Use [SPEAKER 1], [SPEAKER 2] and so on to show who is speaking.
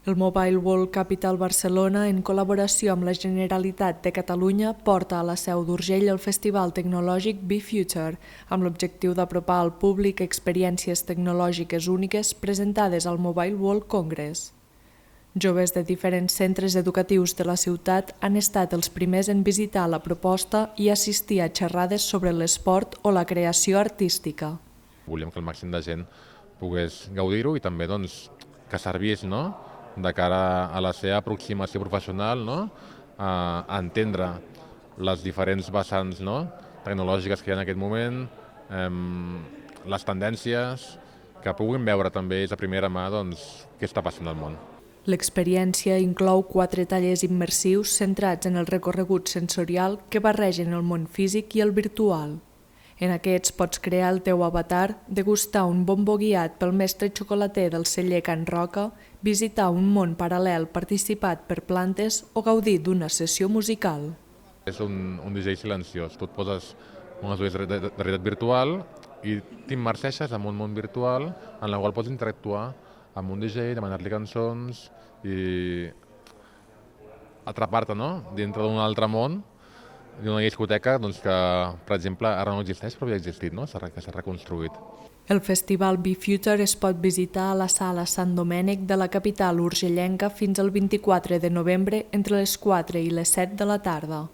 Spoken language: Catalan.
[SPEAKER 1] El Mobile World Capital Barcelona, en col·laboració amb la Generalitat de Catalunya, porta a la Seu d'Urgell el festival tecnològic Be Future, amb l'objectiu d'apropar al públic experiències tecnològiques úniques presentades al Mobile World Congress. Joves de diferents centres educatius de la ciutat han estat els primers en visitar la proposta i assistir a xerrades sobre l'esport o la creació artística.
[SPEAKER 2] Volíem que el màxim de gent pogués gaudir-ho i també que servís, de cara a la seva aproximació professional, a entendre les diferents vessants tecnològiques que hi ha en aquest moment, les tendències, que puguin veure també ells a primera mà què està passant al món.
[SPEAKER 1] L'experiència inclou 4 tallers immersius centrats en el recorregut sensorial que barregen el món físic i el virtual. En aquests pots crear el teu avatar, degustar un bombo guiat pel mestre xocolater del celler Can Roca, visitar un món paral·lel participat per plantes o gaudir d'una sessió musical.
[SPEAKER 2] És un DJ silenciós. Tu et poses unes ulleres de realitat virtual i t'immerseixes en un món virtual en el qual pots interactuar amb un DJ, demanar-li cançons i atrapar-te dintre d'un altre món, d'una discoteca que, per exemple, ara no existeix però havia existit, que s'ha reconstruït.
[SPEAKER 1] El festival Be Future es pot visitar a la sala Sant Domènec de la capital urgellenca fins al 24 de novembre entre les 4 i les 7 de la tarda.